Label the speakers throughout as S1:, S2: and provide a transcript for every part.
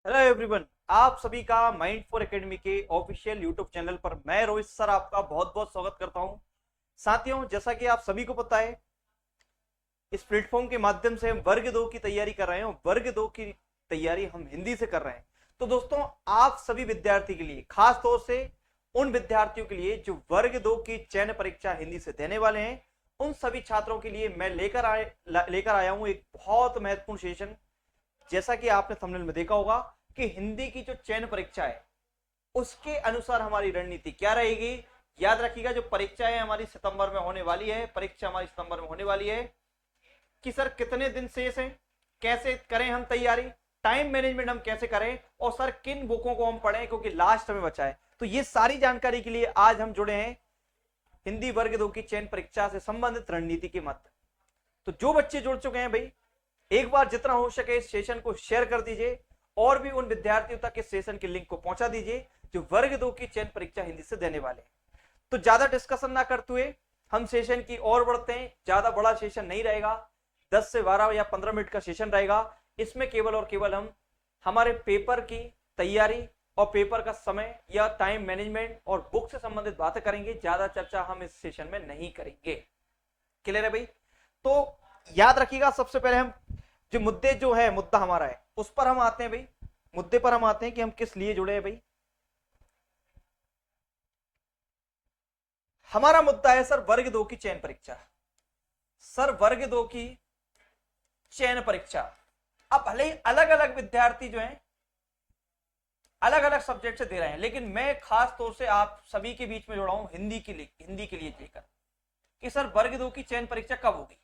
S1: Hello everyone, आप सभी का माइंड फॉर एकेडमी के ऑफिशियल यूट्यूब चैनल पर मैं रोहित सर आपका बहुत बहुत स्वागत करता हूं। साथियों, जैसा कि आप सभी को पता है, इस प्लेटफॉर्म के माध्यम से हम वर्ग दो की तैयारी कर रहे हैं और वर्ग दो की तैयारी हम हिंदी से कर रहे हैं। तो दोस्तों, आप सभी विद्यार्थी के लिए, खास तौर से उन विद्यार्थियों के लिए जो वर्ग दो की चयन परीक्षा हिंदी से देने वाले हैं, उन सभी छात्रों के लिए मैं लेकर आया हूं एक बहुत महत्वपूर्ण सेशन। जैसा कि आपने थंबनेल में देखा होगा कि हिंदी की जो चयन परीक्षा है उसके अनुसार हमारी रणनीति क्या रहेगी। याद रखिएगा, जो परीक्षा है हमारी सितंबर में होने वाली है, परीक्षा हमारी सितंबर में होने वाली है कि सर कितने दिन शेष हैं, कैसे करें हम तैयारी, टाइम मैनेजमेंट हम कैसे करें, और सर किन बुकों को हम पढ़ें क्योंकि लास्ट में बचा है। तो ये सारी जानकारी के लिए आज हम जुड़े हैं हिंदी वर्ग दो की चयन परीक्षा से संबंधित रणनीति के मध्य। तो जो बच्चे जुड़ चुके हैं भाई, एक बार जितना हो सके इस सेशन को शेयर कर दीजिए और भी उन विद्यार्थियों तक इस सेशन के लिंक को पहुंचा दीजिए जो वर्ग दो की चयन परीक्षा हिंदी से देने वाले हैं। तो ज्यादा डिस्कशन ना करते हुए हम सेशन की ओर बढ़ते हैं। ज्यादा बड़ा सेशन नहीं रहेगा, 10 से 12 या 15 मिनट का सेशन रहेगा। इसमें केवल और केवल हम हमारे पेपर की तैयारी और पेपर का समय या टाइम मैनेजमेंट और बुक से संबंधित बातें करेंगे। ज्यादा चर्चा हम इस सेशन में नहीं करेंगे। क्लियर है भाई? तो याद रखिएगा, सबसे पहले हम जो मुद्दा हमारा है उस पर हम आते हैं भाई। मुद्दे पर हम आते हैं कि हम किस लिए जुड़े हैं भाई। हमारा मुद्दा है सर वर्ग दो की चयन परीक्षा। सर वर्ग दो की चयन परीक्षा, अब भले ही अलग अलग विद्यार्थी जो हैं अलग अलग सब्जेक्ट से दे रहे हैं, लेकिन मैं खास तौर से आप सभी के बीच में जुड़ा हूं हिंदी के लिए लेकर कि सर वर्ग दो की चयन परीक्षा कब होगी।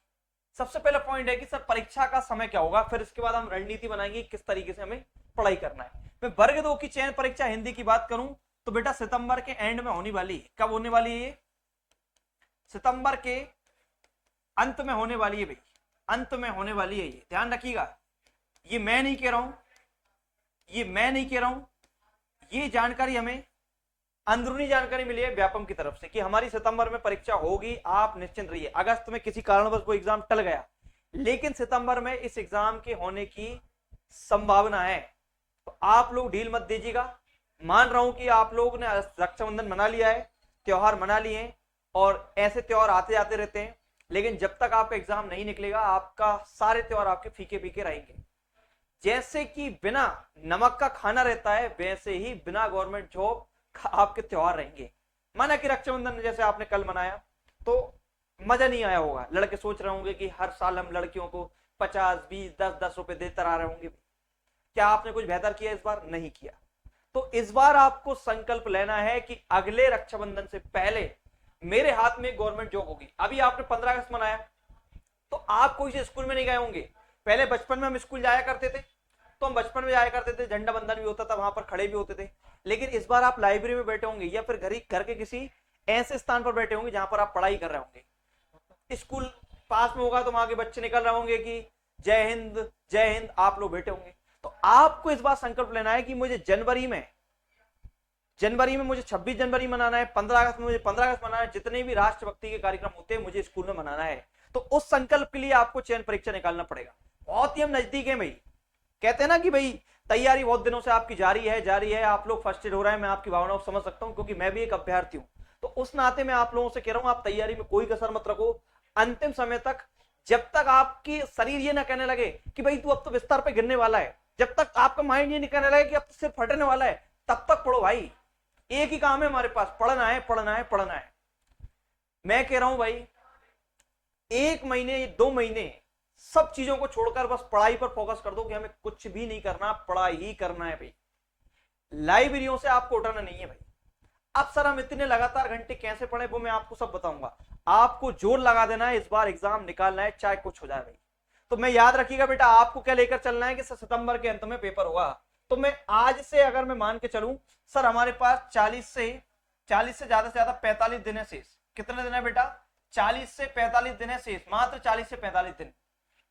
S1: सबसे पहला पॉइंट है कि सर परीक्षा का समय क्या होगा, फिर इसके बाद हम रणनीति बनाएंगे किस तरीके से हमें पढ़ाई करना है। मैं वर्ग दो की चयन परीक्षा हिंदी की बात करूं तो बेटा सितंबर के एंड में होने वाली है। कब होने वाली है ये? सितंबर के अंत में होने वाली है भाई, अंत में होने वाली है ये, ध्यान रखिएगा। ये मैं नहीं कह रहा हूं, ये जानकारी हमें अंदरूनी जानकारी मिली है व्यापम की तरफ से कि हमारी सितंबर में परीक्षा होगी। आप निश्चिंत रहिए। अगस्त में किसी कारणवश कोई एग्जाम टल गया, लेकिन सितंबर में इस एग्जाम के होने की संभावना है। तो आप लोग ढील मत दीजिएगा। मान रहा हूं कि आप लोग ने रक्षाबंधन मना लिया है, त्योहार मना लिए, और ऐसे त्योहार आते जाते रहते हैं, लेकिन जब तक आपका एग्जाम नहीं निकलेगा आपका सारे त्योहार आपके फीके फीके रहेंगे। जैसे कि बिना नमक का खाना रहता है, वैसे ही बिना गवर्नमेंट जॉब आपके त्योहार रहेंगे। माना कि रक्षाबंधन जैसे आपने कल मनाया तो मजा नहीं आया होगा। लड़के सोच रहे होंगे कि हर साल हम लड़कियों को 50, 20, 10 रुपए देते आ रहे होंगे। क्या आपने कुछ बेहतर किया इस बार? नहीं किया। तो इस बार आपको संकल्प लेना है कि अगले रक्षाबंधन से पहले मेरे हाथ में गवर्नमेंट जॉब होगी। अभी आपने 15 अगस्त मनाया तो आप कोई से स्कूल में नहीं गए होंगे। पहले बचपन में हम स्कूल जाया करते थे, तो हम बचपन में जाया करते थे, झंडा बंधन भी होता था, वहां पर खड़े भी होते थे। लेकिन इस बार आप लाइब्रेरी में बैठे होंगे या फिर घर के किसी ऐसे स्थान पर बैठे होंगे जहां पर आप पढ़ाई कर रहे होंगे। स्कूल पास में होगा तो वहां के बच्चे निकल रहे होंगे कि जय हिंद जय हिंद, आप लोग बैठे होंगे। तो आपको इस बार संकल्प लेना है कि मुझे जनवरी में मुझे 26 जनवरी मनाना है, 15 अगस्त में मुझे 15 अगस्त मनाना है, जितने भी राष्ट्रभक्ति के कार्यक्रम होते हैं मुझे स्कूल में मनाना है। तो उस संकल्प के लिए आपको चयन परीक्षा निकालना पड़ेगा। बहुत ही हम नजदीक है भाई। कहते हैं ना कि भाई तैयारी बहुत दिनों से आपकी जारी है, आप लोग फर्स्टेड हो रहे हैं। मैं आपकी भावनाओं को समझ सकता हूं क्योंकि मैं भी एक अभ्यर्थी हूं। तो उस नाते मैं आप लोगों से कह रहा हूं, आप तैयारी में कोई कसर मत रखो अंतिम समय तक। जब तक आपकी शरीर ये ना कहने लगे कि भाई तू अब तो बिस्तर पे गिरने वाला है, जब तक आपका माइंड ये नहीं कहने लगे कि अब तो सिर फटने वाला है, तब तक पढ़ो भाई। एक ही काम है हमारे पास, पढ़ना है पढ़ना है पढ़ना है। मैं कह रहा हूं भाई, 1 महीने 2 महीने सब चीजों को छोड़कर बस पढ़ाई पर फोकस कर दो कि हमें कुछ भी नहीं करना, पढ़ाई ही करना है भाई। लाइब्रेरियों से आपको उठाना नहीं है भाई। अब सर हम इतने लगातार घंटे कैसे पढ़े वो मैं आपको सब बताऊंगा। आपको जोर लगा देना है, इस बार एग्जाम निकालना है चाहे कुछ हो जाए भाई। तो मैं याद रखिएगा बेटा, आपको क्या लेकर चलना है कि सर सितंबर के अंत में पेपर होगा। तो मैं आज से अगर मैं मान के चलूं सर, हमारे पास 40 से ज्यादा 45 दिन है शेष। कितने दिन है बेटा? 40 से 45 दिन है शेष, मात्र 40 से 45 दिन।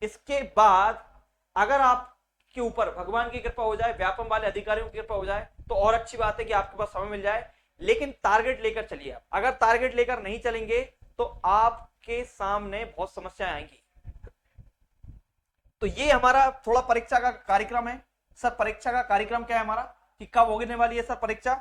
S1: इसके बाद अगर आपके ऊपर भगवान की कृपा हो जाए, व्यापम वाले अधिकारियों की कृपा हो जाए, तो और अच्छी बात है कि आपके पास समय मिल जाए। लेकिन टारगेट लेकर चलिए आप। अगर टारगेट लेकर नहीं चलेंगे तो आपके सामने बहुत समस्याएं आएंगी। तो ये हमारा थोड़ा परीक्षा का कार्यक्रम है। सर परीक्षा का कार्यक्रम क्या है हमारा, कि कब होने वाली है सर परीक्षा,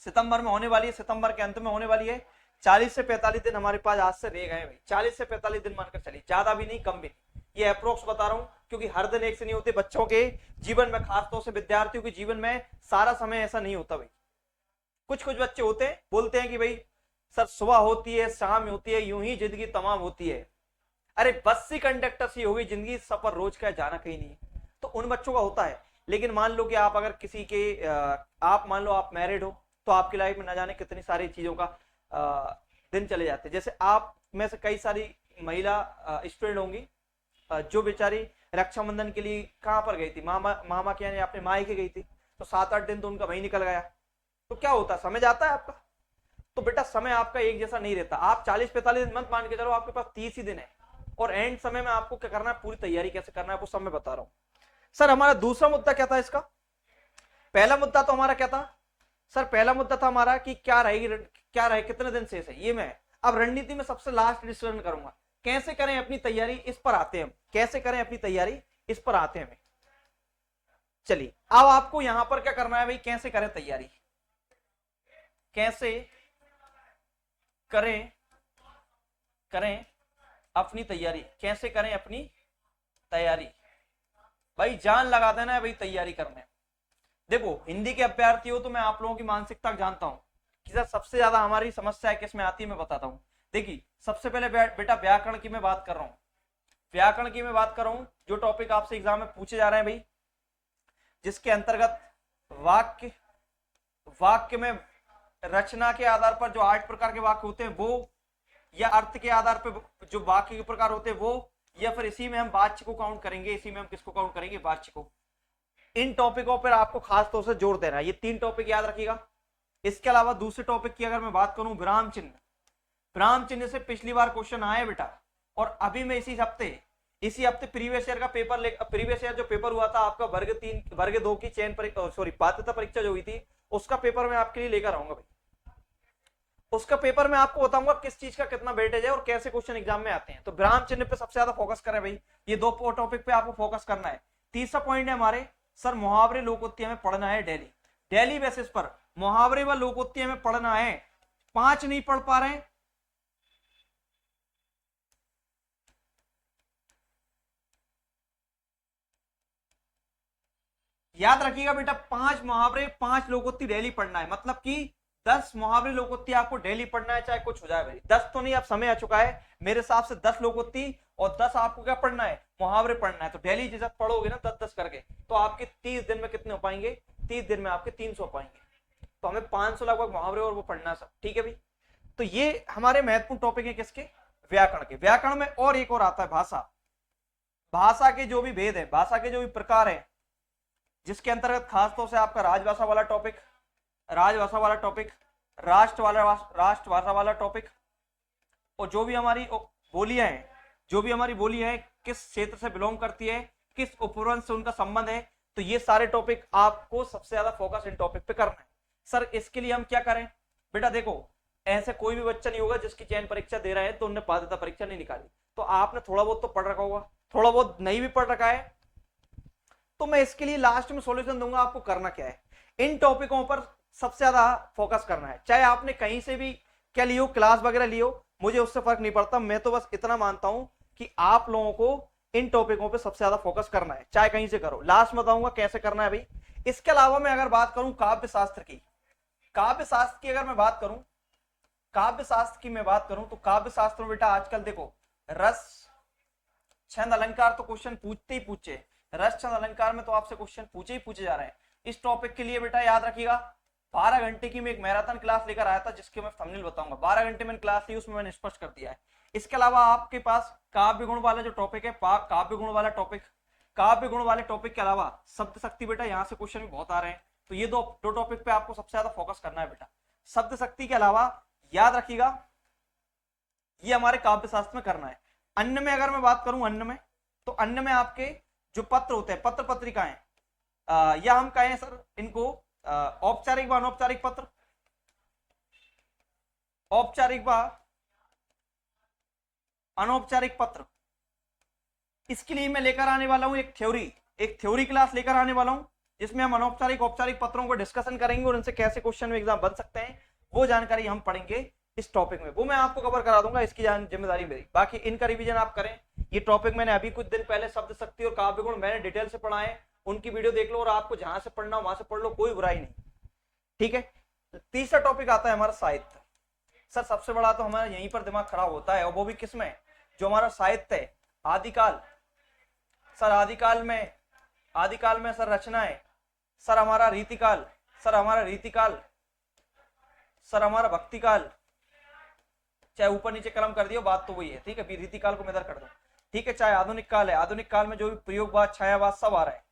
S1: सितंबर में होने वाली है, सितंबर के अंत में होने वाली है। 40 से 45 दिन हमारे पास आज से रह गए भाई, 40 से 45 दिन मानकर चलिए, ज्यादा भी नहीं कम भी नहीं, ये अप्रोक्स बता रहा हूं, क्योंकि हर दिन एक से नहीं होते। बच्चों के जीवन में, खासतौर से विद्यार्थियों के जीवन में सारा समय ऐसा नहीं होता भाई। कुछ कुछ बच्चे होते हैं, बोलते हैं कि भाई सर सुबह होती है, शाम होती है, यूं ही जिंदगी तमाम होती है। अरे बस सी कंडक्टर सी होगी जिंदगी, सफर रोज का, जाना कहीं नहीं है। तो उन बच्चों का होता है। लेकिन मान लो कि आप अगर किसी के आप मान लो आप मैरिड हो, तो आपकी लाइफ में न जाने कितनी सारी चीजों का दिन चले जाते हैं। जैसे आप में से कई सारी महिला स्टूडेंट होंगी जो बेचारी रक्षाबंधन के लिए कहां पर गई थी, मामा के यानी अपने माई के गई थी, तो 7-8 दिन तो उनका वही निकल गया। तो क्या होता है, समय जाता है आपका। तो बेटा समय आपका एक जैसा नहीं रहता। आप 40-45 दिन मत मान के चलो, आपके पास 30 ही दिन है, और एंड समय में आपको क्या करना है, पूरी तैयारी कैसे करना है वो सब मैं बता रहा हूं। सर हमारा दूसरा मुद्दा क्या था इसका, पहला मुद्दा तो हमारा क्या था सर, पहला मुद्दा था हमारा कि क्या रहे कितने दिन शेष है, ये मैं अब रणनीति में सबसे लास्ट डिस्कशन करूंगा। कैसे करें अपनी तैयारी, इस पर आते हैं हम, कैसे करें अपनी तैयारी, इस पर आते हैं। चलिए अब आपको यहां पर क्या करना है भाई, कैसे करें तैयारी, कैसे करें अपनी तैयारी, कैसे करें अपनी तैयारी। भाई जान लगा देना है भाई तैयारी करने। देखो हिंदी के अभ्यर्थी हो तो मैं आप लोगों की मानसिकता जानता हूं कि सर सबसे ज्यादा हमारी समस्या किसमें आती है, मैं बताता हूं। देखिए सबसे पहले बेटा व्याकरण की मैं बात कर रहा हूं, व्याकरण की मैं बात कर रहा हूं, जो टॉपिक आपसे एग्जाम में पूछे जा रहे हैं भाई, जिसके अंतर्गत वाक्य में रचना के आधार पर जो 8 प्रकार के वाक्य होते हैं वो, या अर्थ के आधार पर जो वाक्य के प्रकार होते हैं वो, या फिर इसी में हम वाच्य को काउंट करेंगे, इसी में हम किसको काउंट करेंगे, वाच्य को। इन टॉपिकों पर आपको खास तौर से जोर देना है, ये 3 टॉपिक याद रखिएगा। इसके अलावा दूसरे टॉपिक की अगर मैं बात करूं, विराम चिन्ह, विराम चिन्ह से पिछली बार क्वेश्चन आए बेटा, और अभी मैं इसी हफ्ते प्रीवियस ईयर का पेपर प्रीवियस ईयर जो पेपर हुआ था आपका वर्ग 2 की चयन पात्रता परीक्षा जो हुई थी, उसका पेपर मैं आपके लिए लेकर आऊंगा भाई। उसका पेपर मैं आपको बताऊंगा किस चीज का कितना वेटेज है और कैसे क्वेश्चन एग्जाम में आते हैं। तो विराम चिन्ह पे सबसे ज्यादा फोकस करें भाई, ये 2 टॉपिक पे आपको फोकस करना है। तीसरा पॉइंट है हमारे सर, मुहावरे लोकोक्ति में पढ़ना है डेली बेसिस पर, मुहावरे व लोकोक्ति में पढ़ना है। 5 नहीं पढ़ पा रहे, याद रखिएगा बेटा, 5 मुहावरे 5 लोकोक्ति डेली पढ़ना है, मतलब कि 10 मुहावरे लोकोक्ति आपको डेली पढ़ना है, चाहे कुछ हो जाए भाई। 10 तो नहीं, अब समय आ चुका है मेरे हिसाब से 10 लोकोक्ति और 10 आपको क्या पढ़ना है, मुहावरे पढ़ना है। तो डेली जैसा पढ़ोगे ना 10-10 करके, तो आपके 30 दिन में कितने हो पाएंगे, 30 दिन में आपके 300 हो पाएंगे। तो हमें 500 लगभग मुहावरे और वो पढ़ना सब, ठीक है भाई। तो ये हमारे महत्वपूर्ण टॉपिक है किसके, व्याकरण के। व्याकरण में और एक और आता है भाषा के जो भी भेद है, भाषा के जो भी प्रकार है, जिसके अंतर्गत खासतौर से आपका राजभाषा वाला टॉपिक, राष्ट्रभाषा वाला टॉपिक, और जो भी हमारी बोलियां हैं, किस क्षेत्र से बिलोंग करती है, किस उपवंश से उनका संबंध है, तो ये सारे टॉपिक आपको सबसे ज्यादा फोकस इन टॉपिक पे करना है। सर इसके लिए हम क्या करें बेटा, देखो ऐसे कोई भी बच्चा नहीं होगा जिसकी चयन परीक्षा दे रहा है तो उन्हें पात्रता परीक्षा नहीं निकाली, तो आपने थोड़ा बहुत तो पढ़ रखा होगा, थोड़ा बहुत नहीं भी पढ़ रखा है, तो मैं इसके लिए लास्ट में सॉल्यूशन दूंगा आपको करना क्या है। इन टॉपिकों पर सबसे ज्यादा फोकस करना है, चाहे आपने कहीं से भी क्या लियो, क्लास वगैरह लियो, मुझे उससे फर्क नहीं पड़ता। मैं तो बस इतना मानता हूं कि आप लोगों को इन टॉपिकों पे सबसे ज्यादा फोकस करना है, चाहे कहीं से करो। लास्ट में बताऊंगा कैसे करना है भाई। इसके अलावा मैं अगर बात करूं काव्य शास्त्र की अगर मैं बात करूं, तो काव्य शास्त्र में बेटा आजकल देखो रस छंद अलंकार तो क्वेश्चन पूछते ही पूछे, रस छंद अलंकार में तो आपसे क्वेश्चन पूछे जा रहे हैं। इस टॉपिक के लिए बेटा याद रखिएगा 12 घंटे की मैं एक मैराथन क्लास लेकर आया था, जिसके मैं थंबनेल बताऊंगा। 12 घंटे मैंने क्लास ली, उसमें मैंने स्पष्ट कर दिया है। इसके अलावा आपके पास काव्य गुण वाला जो टॉपिक है, काव्य गुण वाले टॉपिक के अलावा शब्द शक्ति बेटा, यहाँ से क्वेश्चन भी बहुत आ रहे हैं, तो ये दो टॉपिक पे आपको सबसे ज्यादा फोकस करना है बेटा। शब्द शक्ति के अलावा याद रखिएगा ये हमारे काव्य शास्त्र में करना है। अन्य में अगर मैं बात करूं, तो अन्य में आपके जो पत्र होते हैं, पत्र पत्रिकाएं, या हम कहें सर इनको औपचारिक व अनौपचारिक पत्र, औपचारिक व अनौपचारिक पत्र, इसके लिए मैं लेकर आने वाला हूं एक थ्योरी, एक थ्योरी क्लास लेकर आने वाला हूं जिसमें हम अनौपचारिक औपचारिक पत्रों को डिस्कशन करेंगे और उनसे कैसे क्वेश्चन में एग्जाम बन सकते हैं वो जानकारी हम पढ़ेंगे इस टॉपिक में, वो मैं आपको कवर करा दूंगा, इसकी जिम्मेदारी मेरी। बाकी इनका रिवीजन आप करें। ये टॉपिक मैंने अभी कुछ दिन पहले शब्द शक्ति और काव्य गुण मैंने डिटेल से पढ़ा है, उनकी वीडियो देख लो और आपको जहां से पढ़ना वहां से पढ़ लो, कोई बुराई नहीं, ठीक है। तीसरा टॉपिक आता है हमारा साहित्य। सर सबसे बड़ा तो हमारा यहीं पर दिमाग खराब होता है, और वो भी किसमें, जो हमारा साहित्य है, आदिकाल। सर आदिकाल में सर रचना है, सर हमारा रीतिकाल, सर हमारा रीतिकाल, सर हमारा भक्तिकाल, चाहे ऊपर नीचे कलम कर दियो बात तो वही है, ठीक है। रीतिकाल को मैं इधर कर दूं, ठीक है। चाहे आधुनिक काल है, आधुनिक काल में जो भी प्रयोगवाद छायावाद सब आ रहा है,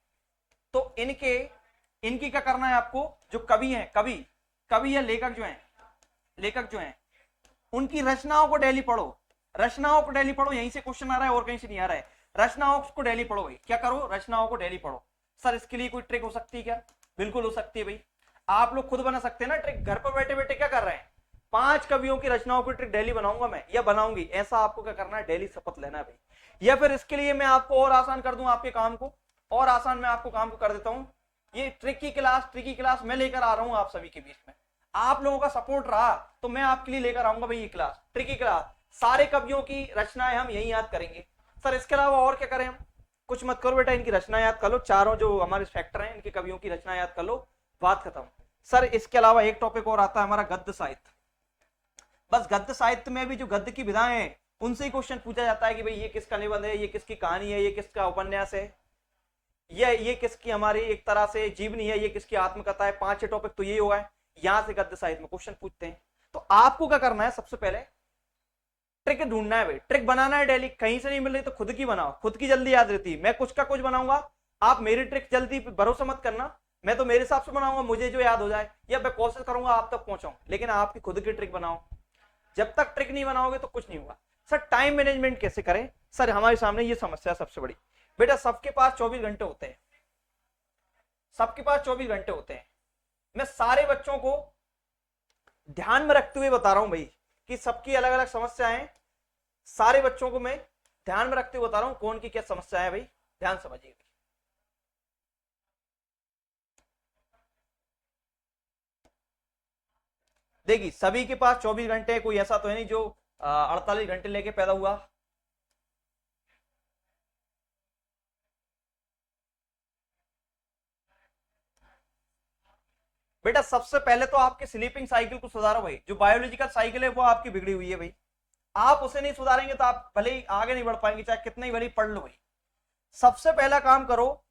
S1: तो इनकी क्या करना है आपको, जो कवि हैं, कवि या लेखक जो हैं उनकी रचनाओं को डेली पढ़ो, यहीं से क्वेश्चन आ रहा है और कहीं से नहीं आ रहा है। रचनाओं को डेली पढ़ो भाई, क्या करो, रचनाओं को डेली पढ़ो। सर इसके लिए कोई ट्रिक हो सकती है क्या, बिल्कुल हो सकती है भाई, आप लोग खुद बना सकते हैं ना ट्रिक। घर पर बैठे बैठे क्या कर रहे हैं, 5 कवियों की रचनाओं की ट्रिक डेली बनाऊंगा मैं या बनाऊंगी, ऐसा आपको क्या करना है, डेली शपथ लेना है भाई। या फिर इसके लिए मैं आपको और आसान कर दूं आपके काम को, और आसान मैं आपको काम को कर देता हूं। ये ट्रिकी क्लास मैं लेकर आ रहा हूं आप सभी के बीच में, आप लोगों का सपोर्ट रहा तो मैं आपके लिए लेकर आऊंगा भाई ये क्लास, ट्रिकी क्लास। सारे कवियों की रचनाएं हम यही याद करेंगे। सर इसके अलावा और क्या करें हम, कुछ मत करो बेटा, इनकी रचना याद कर लो, चारों जो हमारे फैक्टर हैं इनके कवियों की रचना याद कर लो, बात खत्म। सर इसके अलावा एक टॉपिक और आता है हमारा गद्य साहित्य। बस गद्य साहित्य में भी जो गद्य की विधाएं हैं उनसे ही क्वेश्चन पूछा जाता है कि भाई ये किसका निबंध है, ये किसकी कहानी है, ये किसका उपन्यास है, ये किसकी हमारी एक तरह से जीवनी है, ये किसकी आत्मकथा है। 5-6 टॉपिक तो ये हुआ है, यहां से गद्य साहित्य में क्वेश्चन पूछते हैं। तो आपको क्या करना है, सबसे पहले ट्रिक ढूंढना है भाई, ट्रिक बनाना है डेली, कहीं से नहीं मिल रही तो खुद की बनाओ, खुद की जल्दी याद रहती है। मैं कुछ का कुछ बनाऊंगा, आप मेरी ट्रिक जल्दी भरोसा मत करना, मैं तो मेरे हिसाब से बनाऊंगा, मुझे जो याद हो जाए, या मैं कोशिश करूंगा आप तक पहुंचाऊं, लेकिन आपकी खुद की ट्रिक बनाओ। जब तक ट्रिक नहीं बनाओगे तो कुछ नहीं होगा। सर टाइम मैनेजमेंट कैसे करें, सर हमारे सामने ये समस्या सबसे बड़ी, बेटा सबके पास 24 घंटे होते हैं, सबके पास 24 घंटे होते हैं। मैं सारे बच्चों को ध्यान में रखते हुए बता रहा हूं भाई कि सबकी अलग अलग समस्याएं, सारे बच्चों को मैं ध्यान में रखते हुए बता रहा हूं कौन की क्या समस्या है भाई, ध्यान समझिए। देखिए सभी के पास 24 घंटे है, कोई ऐसा तो है नहीं जो 48 घंटे लेके पैदा हुआ। बेटा सबसे पहले तो आपके स्लीपिंग साइकिल को सुधारो भाई, जो बायोलॉजिकल साइकिल है वो आपकी बिगड़ी हुई है भाई, आप उसे नहीं सुधारेंगे तो आप भले ही आगे नहीं बढ़ पाएंगे, चाहे कितना ही भले पढ़ लो भाई। सबसे पहला काम करो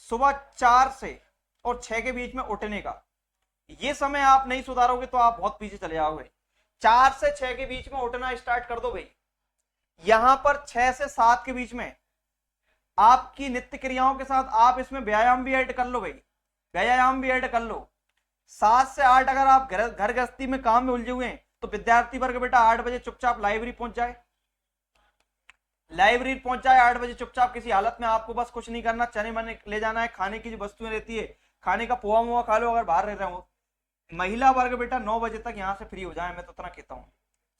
S1: सुबह 4 से और 6 के बीच में उठने का, ये समय आप नहीं सुधारोगे तो आप बहुत पीछे चले जाओगे। 4 से 6 के बीच में उठना स्टार्ट कर दो भाई। यहां पर 6 से 7 के बीच में आपकी नित्य क्रियाओं के साथ आप इसमें व्यायाम भी ऐड कर लो भाई, व्यायाम भी ऐड कर लो। 7 से 8 अगर आप घर गृहस्थी में काम में उलझे हुए हैं तो विद्यार्थी वर्ग बेटा 8 बजे चुपचाप लाइब्रेरी पहुंच जाए, 8 बजे चुपचाप। किसी हालत में आपको बस कुछ नहीं करना, चने मने ले जाना है, खाने की जो वस्तुएं रहती है, खाने का पोहा मुआ खा लो अगर बाहर रह रहे हो। महिला वर्ग बेटा 9 बजे तक यहां से फ्री हो जाए, मैं तो इतना कहता हूँ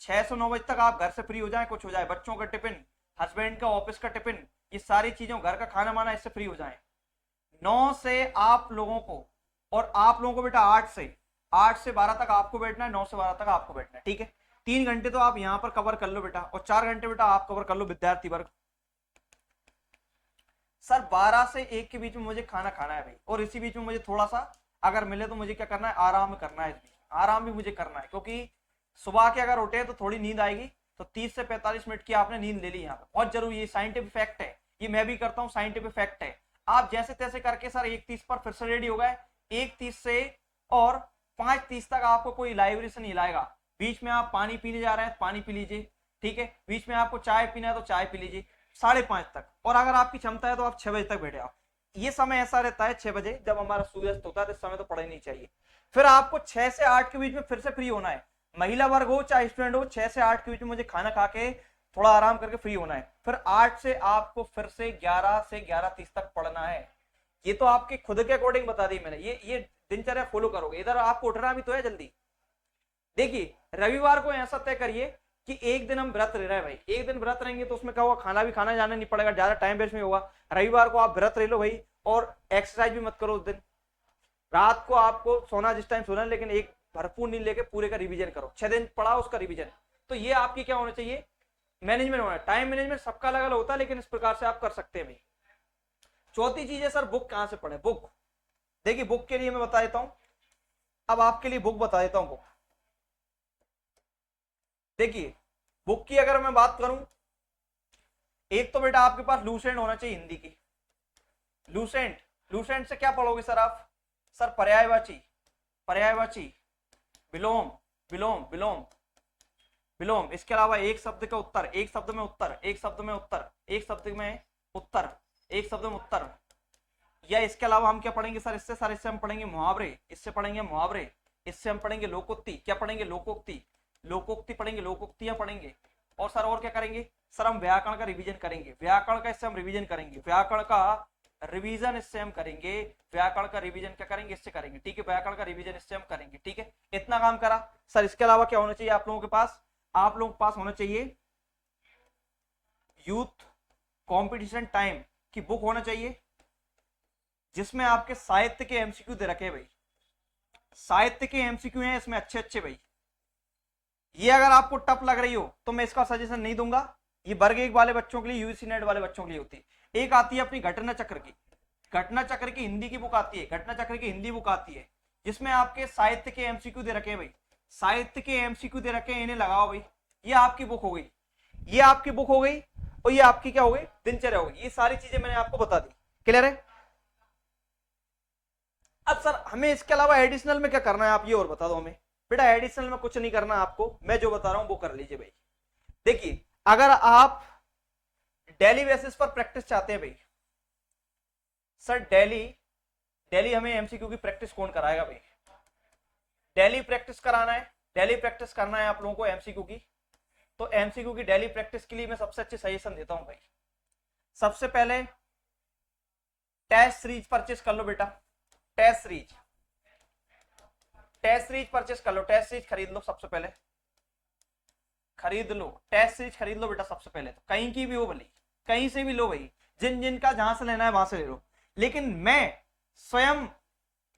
S1: 6 से 9 बजे तक आप घर से फ्री हो जाए, कुछ हो जाए, बच्चों का टिफिन, हस्बैंड का ऑफिस का टिफिन, ये सारी चीजों, घर का खाना माना, इससे फ्री हो जाए। 9 से आप लोगों को, और आप लोगों को बेटा 8 से 12 तक आपको बैठना है, 9 से 12 तक आपको बैठना है, ठीक है। 3 घंटे तो आप यहां पर कवर कर लो बेटा, और 4 घंटे बेटा आप कवर कर लो विद्यार्थी वर्ग। सर 12 से 1 के बीच में मुझे खाना खाना है भाई, और इसी बीच में मुझे थोड़ा सा अगर मिले तो मुझे क्या करना है, आराम करना है, इस बीच आराम भी मुझे करना है, क्योंकि सुबह के अगर उठे तो थोड़ी नींद आएगी, तो 30 से 45 मिनट की आपने नींद ले ली, यहाँ पे बहुत जरूरी है, साइंटिफिक फैक्ट है, ये मैं भी करता हूँ, साइंटिफिक फैक्ट है। आप जैसे तैसे करके सर 1:30 पर फिर से रेडी हो गए, 1:30 से और 5:30 तक आपको कोई लाइब्रेरी से नहीं लाएगा। बीच में आप पानी पीने जा रहे हैं, पानी पी लीजिए, ठीक है। बीच में आपको चाय पीना है तो चाय पी लीजिए, 5:30 तक। और अगर आपकी क्षमता है तो आप 6 बजे तक बैठे आओ। ये समय ऐसा रहता है 6 बजे जब हमारा सूर्यास्त होता है, तो इस समय तो पढ़ा ही नहीं चाहिए। फिर आपको 6 से 8 के बीच में फिर से फ्री होना है, महिला वर्ग हो चाहे स्टूडेंट हो, 6 से 8 के बीच में मुझे खाना खा के थोड़ा आराम करके फ्री होना है। फिर 8 से आपको फिर से 11 से 11:30 तक पढ़ना है। ये तो आपके खुद के अकॉर्डिंग बता दी मैंने, ये दिनचर्या फॉलो करोगे। इधर आपको उठना भी तो है जल्दी। देखिए रविवार को ऐसा तय करिए कि एक दिन हम व्रत रह रहे हैं भाई, एक दिन व्रत रहेंगे तो उसमें क्या होगा, खाना भी खाना जाना नहीं पड़ेगा, ज्यादा टाइम वेस्ट नहीं होगा। रविवार को आप व्रत रह लो भाई, और एक्सरसाइज भी मत करो उस दिन। रात को आपको सोना जिस टाइम सोना, लेकिन एक भरपूर नींद लेके पूरे का रिवीजन करो, 6 दिन पढ़ा उसका रिवीजन। तो ये आपकी क्या होना चाहिए, मैनेजमेंट होना। टाइम मैनेजमेंट सबका अलग अलग होता है, लेकिन इस प्रकार से आप कर सकते हैं भाई। चौथी चीज है सर, बुक कहां से पढ़े। बुक देखिए, बुक के लिए मैं बता देता हूं, अब आपके लिए बुक बता देता हूं। बुक देखिए, बुक की अगर मैं बात करूं, एक तो बेटा आपके पास लूसेंट होना चाहिए हिंदी की। लूसेंट, लूसेंट से क्या पढ़ोगे सर आप, सर पर्यायवाची, पर्यायवाची, विलोम, विलोम, विलोम, विलोम। इसके अलावा एक शब्द का उत्तर, एक शब्द में उत्तर, एक शब्द में उत्तर, एक शब्द में उत्तर, एक शब्द में उत्तर। या इसके अलावा हम क्या पढ़ेंगे सर, इससे सर, इससे हम पढ़ेंगे मुहावरे, इससे पढ़ेंगे मुहावरे, इससे हम पढ़ेंगे लोकोक्ति। क्या पढ़ेंगे, लोकोक्ति, लोकोक्ति पढ़ेंगे, लोकोक्तियां पढ़ेंगे। और सर और क्या करेंगे सर, हम व्याकरण का रिवीजन करेंगे, व्याकरण का इससे हम रिवीजन करेंगे, व्याकरण का रिवीजन इससे हम करेंगे, व्याकरण का रिवीजन क्या करेंगे, इससे करेंगे, ठीक है, व्याकरण का रिवीजन इससे हम करेंगे, ठीक है। इतना काम करा सर। इसके अलावा क्या होना चाहिए आप लोगों के पास, आप लोगों के पास होना चाहिए यूथ कंपटीशन टाइम की बुक होना चाहिए, जिसमें आपके साहित्य के एमसीक्यू दे रखे भाई, साहित्य के एमसीक्यू हैं इसमें अच्छे अच्छे भाई। ये अगर आपको टफ लग रही हो तो मैं इसका सजेशन नहीं दूंगा, ये वर्ग 1 वाले बच्चों के लिए, यूजीसी नेट वाले बच्चों के लिए होती है। एक आती है अपनी घटना चक्र की, घटना चक्र की हिंदी की बुक आती है, घटना चक्र की हिंदी बुक आती है, जिसमें आपके साहित्य के एमसीक्यू दे रखे हैं भाई, साहित्य के एमसीक्यू दे रखे हैं, इन्हें लगाओ भाई। ये आपकी बुक हो गई, ये आपकी बुक हो गई, और ये आपकी क्या हो गई, दिनचर्या हो गई। ये सारी चीजें मैंने आपको बता दी, क्लियर है। अब सर हमें इसके अलावा एडिशनल में क्या करना है, आप ये और बता दो हमें। बेटा एडिशनल में कुछ नहीं करना आपको, मैं जो बता रहा हूं वो कर लीजिए भाई। देखिए, अगर आप डेली बेसिस पर प्रैक्टिस चाहते हैं भाई, सर डेली, डेली हमें एमसीक्यू की प्रैक्टिस कौन कराएगा भाई, डेली प्रैक्टिस कराना है, डेली प्रैक्टिस करना है आप लोगों को एमसीक्यू की। तो एमसीक्यू की डेली प्रैक्टिस के लिए मैं सबसे अच्छे सजेशन देता हूं भाई। सबसे पहले टेस्ट सीरीज परचेस कर लो बेटा, test series, test series purchase कर लो, टेस्ट सीरीज खरीद लो सबसे पहले, खरीद लो, टेस्ट सीरीज खरीद लो बेटा सबसे पहले। तो कहीं की भी हो भले, कहीं से भी लो भाई, जिन जिन का जहां से लेना है वहां से ले लो। लेकिन मैं स्वयं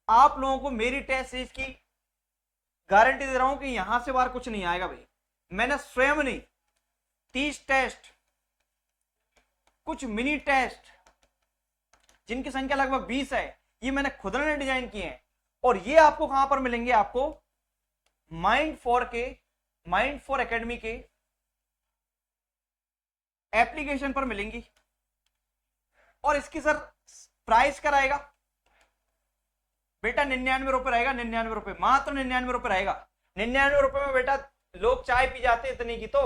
S1: आप लोगों को मेरी टेस्ट सीरीज की गारंटी दे रहा हूं कि यहां से बाहर कुछ नहीं आएगा भाई। मैंने स्वयं नहीं, 30 टेस्ट, कुछ मिनी टेस्ट जिनकी संख्या लगभग 20 है, ये मैंने खुद ने डिजाइन किए हैं। और ये आपको कहां पर मिलेंगे, आपको माइंड फॉर के, माइंड फॉर एकेडमी के एप्लीकेशन पर मिलेंगी। और इसकी सर प्राइस क्या रहेगा बेटा, 99 रुपए रहेगा, 99 रुपए, मात्र 99 रुपए रहेगा। 99 रुपए में बेटा लोग चाय पी जाते इतनी की तो,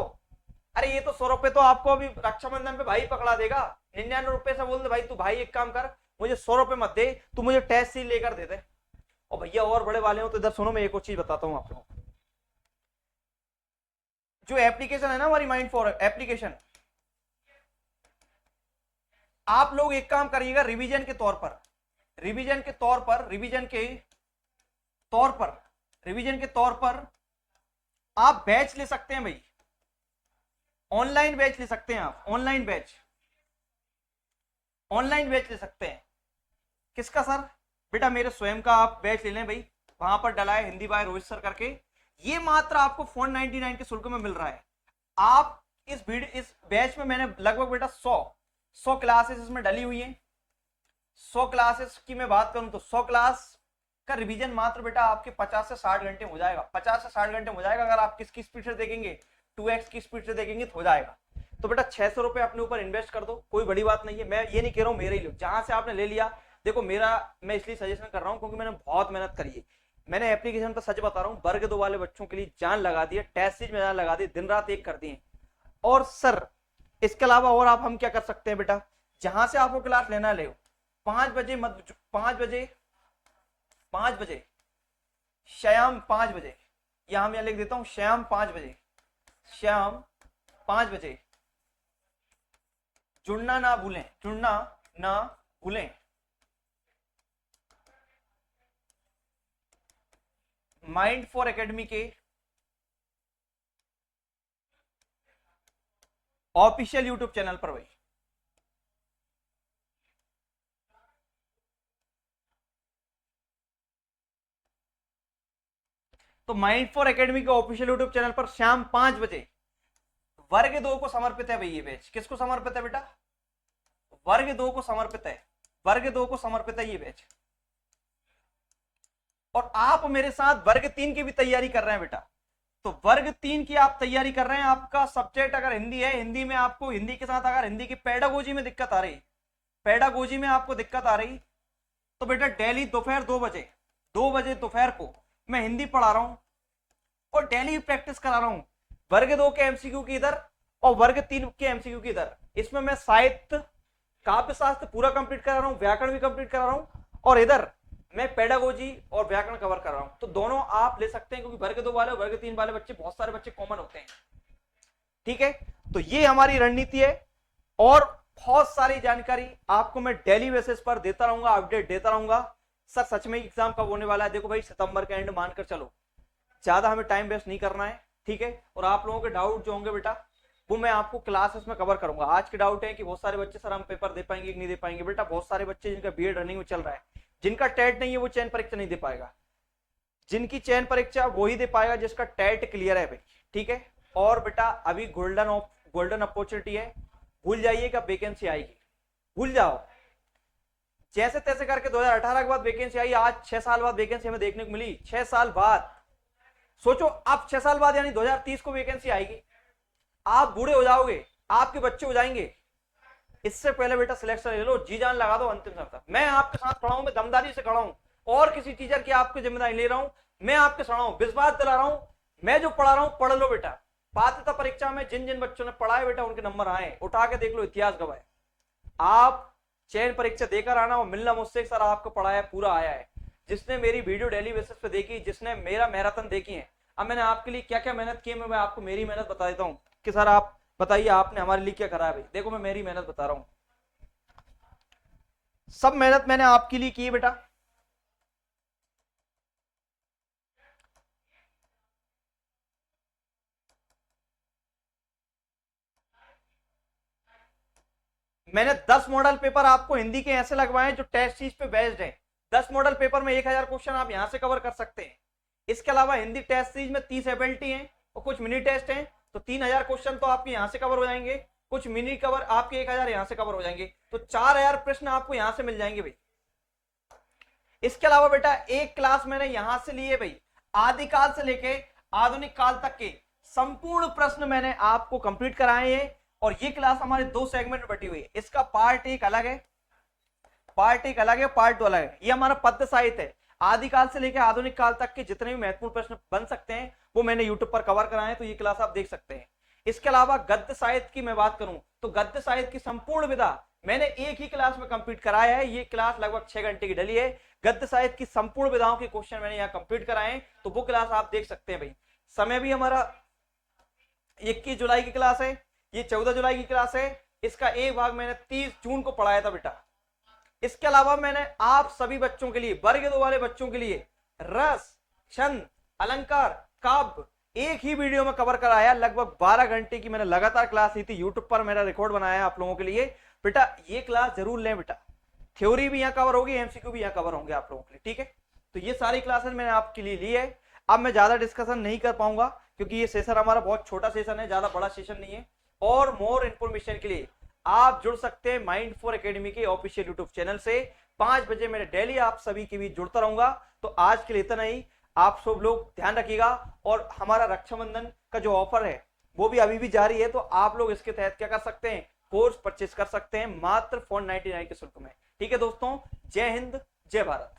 S1: अरे ये तो 100 रुपए तो आपको अभी रक्षाबंधन पे भाई पकड़ा देगा। 99 रुपए से बोल दे भाई, तू भाई एक काम कर, मुझे 100 रुपए मत दे, तू मुझे टेस्ट सीरीज लेकर दे दे। और भैया और बड़े वाले हो तो इधर सुनो, मैं एक और चीज बताता हूं आप लोगों को। जो एप्लीकेशन है ना हमारी माइंड फॉर एप्लीकेशन, आप लोग एक काम करिएगा, रिवीजन के तौर पर, रिवीजन के तौर पर, रिवीजन के तौर पर, रिवीजन के तौर पर आप बैच ले सकते हैं भाई, ऑनलाइन बैच ले सकते हैं आप, ऑनलाइन बैच, ऑनलाइन बैच ले सकते हैं। किसका सर, बेटा मेरे स्वयं का आप बैच ले लें भाई, वहां पर डला है हिंदी बाय रोहित सर करके, ये मात्र आपको 499 के शुल्क में मिल रहा है। आप इस बैच में मैंने लगभग बेटा 100 क्लासेस इसमें डली हुई हैं। 100 क्लासेस की मैं बात करूं तो 100 क्लास का रिवीजन मात्र बेटा आपके 50 से 60 घंटे हो जाएगा, 50 से 60 घंटे हो जाएगा। अगर आप किसकी स्पीड से देखेंगे, 2x की स्पीड से देखेंगे तो हो जाएगा। तो बेटा 600 रुपए अपने ऊपर इन्वेस्ट कर दो, कोई बड़ी बात नहीं है। मैं ये नहीं कह रहा हूं मेरे ही लो, जहां से आपने ले लिया, देखो मेरा, मैं इसलिए सजेशन कर रहा हूं क्योंकि मैंने बहुत मेहनत करी है। मैंने एप्लीकेशन पर सच बता रहा हूँ, वर्ग 2 वाले बच्चों के लिए जान लगा दी है, टेस्ट सीरीज में जान लगा दी, दिन रात एक कर दी है। और सर इसके अलावा और आप हम क्या कर सकते हैं बेटा, जहां से आपको क्लास लेना ले, 5 बजे मत, 5 बजे, 5 बजे, शाम 5 बजे, यहां मैं लिख देता हूं शाम 5 बजे, शाम 5 बजे जुड़ना ना भूलें, जुड़ना ना भूलें। माइंड फॉर एकेडमी के ऑफिशियल यूट्यूब चैनल पर भाई। तो माइंड फॉर एकेडमी के ऑफिशियल यूट्यूब चैनल पर शाम 5 बजे वर्ग 2 को समर्पित है भाई। ये बैच किसको समर्पित है बेटा? वर्ग 2 को समर्पित है, वर्ग 2 को समर्पित है ये बैच। और आप मेरे साथ वर्ग 3 की भी तैयारी कर रहे हैं बेटा। तो वर्ग 3 की आप तैयारी कर रहे हैं, आपका सब्जेक्ट अगर हिंदी है, हिंदी में आपको हिंदी के साथ अगर हिंदी की पेडागोजी में दिक्कत आ रही, पेडागोजी में आपको दिक्कत आ रही, तो बेटा डेली दोपहर 2 बजे, 2 बजे दोपहर को मैं हिंदी पढ़ा रहा हूं और डेली प्रैक्टिस करा रहा हूं। वर्ग 2 के एमसीक्यू की इधर और वर्ग 3 के एमसीक्यू की इधर। इसमें मैं साहित्य, काव्य शास्त्र पूरा कंप्लीट करा रहा हूं, व्याकरण भी कंप्लीट करा रहा हूं, और इधर मैं पेडागोजी और व्याकरण कवर कर रहा हूं। तो दोनों आप ले सकते हैं, क्योंकि वर्ग 2 वाले और वर्ग 3 वाले बच्चे, बहुत सारे बच्चे कॉमन होते हैं। ठीक है, तो ये हमारी रणनीति है और बहुत सारी जानकारी आपको मैं डेली बेसिस पर देता रहूंगा, अपडेट देता रहूंगा। सर सच में एग्जाम कब होने वाला है? देखो भाई, सितंबर के एंड मानकर चलो, ज्यादा हमें टाइम वेस्ट नहीं करना है। ठीक है, और आप लोगों के डाउट जो होंगे बेटा, वो मैं आपको क्लासेस में कवर करूंगा। आज के डाउट है कि बहुत सारे बच्चे सर हम पेपर दे पाएंगे कि नहीं दे पाएंगे। बेटा बहुत सारे बच्चे जिनका बीएड रनिंग में चल रहा है, जिनका टेट नहीं है, वो चयन परीक्षा नहीं दे पाएगा। जिनकी चयन परीक्षा वही दे पाएगा जिसका टेट क्लियर है भाई। ठीक है, और बेटा अभी गोल्डन अपॉर्चुनिटी है, भूल जाइए कब वैकेंसी आएगी, भूल जाओ। जैसे तैसे करके 2018 के बाद वैकेंसी आई, आज 6 साल बाद वैकेंसी हमें देखने को मिली। 6 साल बाद सोचो, अब 6 साल बाद यानी 2030 को वैकेंसी आएगी। आप बूढ़े हो जाओगे, आपके बच्चे हो जाएंगे, इससे पहले बेटा सिलेक्शन ले लो, जी जान लगा दो अंतिम समय तक। मैं आपके साथ खड़ा हूं, मैं दमदारी से खड़ा हूं, और किसी टीचर की आपकी जिम्मेदारी ले रहा हूं, मैं आपके साथ हूं, विश्वास दिला रहा हूं। मैं जो पढ़ा रहा हूं पढ़ लो बेटा। पात्रता परीक्षा में जिन जिन बच्चों ने पढ़ा है बेटा, उनके नंबर आए, उठा के देख लो, इतिहास गवाए। आप चयन परीक्षा देकर आना और मिलना मुझसे, सर आपको पढ़ाया पूरा आया है। जिसने मेरी वीडियो डेली बेसिस पे देखी, जिसने मेरा मैराथन देखी है, अब मैंने आपके लिए क्या क्या मेहनत की है, मैं आपको मेरी मेहनत बता देता हूँ कि सर आप बताइए आपने हमारे लिए क्या करा है भाई। देखो मैं मेरी मेहनत बता रहा हूं, सब मेहनत मैंने आपके लिए की है बेटा। मैंने 10 मॉडल पेपर आपको हिंदी के ऐसे लगवाए जो टेस्ट सीरीज पे बेस्ड हैं। 10 मॉडल पेपर में 1000 क्वेश्चन आप यहां से कवर कर सकते हैं। इसके अलावा हिंदी टेस्ट सीरीज में 30 एबिलिटी हैं और कुछ मिनी टेस्ट हैं, तो 3000 क्वेश्चन तो आपके यहां से कवर हो जाएंगे, कुछ मिनी कवर आपके 1000 यहां से कवर हो जाएंगे, तो 4000 प्रश्न आपको यहां से मिल जाएंगे भाई। इसके अलावा बेटा एक क्लास मैंने यहां से लिए भाई, आदिकाल से लेके आधुनिक काल तक के संपूर्ण प्रश्न मैंने आपको कंप्लीट कराए हैं। और ये क्लास हमारे 2 सेगमेंट में बटी हुई है। इसका पार्ट 1 अलग है, पार्ट 1 अलग है, पार्ट 2 अलग है। ये हमारा पद्य साहित्य है, आदिकाल से लेकर आधुनिक काल तक के जितने भी महत्वपूर्ण प्रश्न बन सकते हैं वो मैंने यूट्यूब पर कवर कराए हैं, तो ये क्लास आप देख सकते हैं। इसके अलावा गद्य साहित्य की मैं बात करूं तो गद्य साहित्य की संपूर्ण विधा मैंने एक ही क्लास में कंप्लीट कराया है। ये क्लास लगभग 6 घंटे की डली है। गद्य साहित्य की संपूर्ण विधाओं के क्वेश्चन मैंने यहाँ कंप्लीट कराए हैं, तो वो क्लास आप देख सकते हैं भाई। समय भी हमारा 21 जुलाई की क्लास है, ये 14 जुलाई की क्लास है। इसका एक भाग मैंने 30 जून को पढ़ाया था बेटा। इसके अलावा मैंने आप सभी बच्चों के लिए, वर्ग 2 वाले बच्चों के लिए रस, छंद, अलंकार, काव्य एक ही वीडियो में कवर कराया। लगभग 12 घंटे की मैंने लगातार क्लास ली थी, यूट्यूब पर मेरा रिकॉर्ड बनाया आप लोगों के लिए। बेटा ये क्लास जरूर लें बेटा, थ्योरी भी यहाँ कवर होगी, एमसीक्यू भी यहाँ कवर होंगे आप लोगों के लिए। ठीक है, तो ये सारी क्लासेस मैंने आपके लिए ली है। अब मैं ज्यादा डिस्कशन नहीं कर पाऊंगा क्योंकि ये सेशन हमारा बहुत छोटा सेशन है, ज्यादा बड़ा सेशन नहीं है। और मोर इंफॉर्मेशन के लिए आप जुड़ सकते हैं माइंड फॉर एकेडमी के ऑफिशियल यूट्यूब चैनल से। 5 बजे मेरे डेली आप सभी के बीच जुड़ता रहूंगा। तो आज के लिए इतना ही, आप सब लोग ध्यान रखिएगा। और हमारा रक्षाबंधन का जो ऑफर है वो भी अभी भी जारी है, तो आप लोग इसके तहत क्या कर सकते हैं, कोर्स परचेज कर सकते हैं मात्र 499 के शुल्क में। ठीक है दोस्तों, जय हिंद, जय भारत।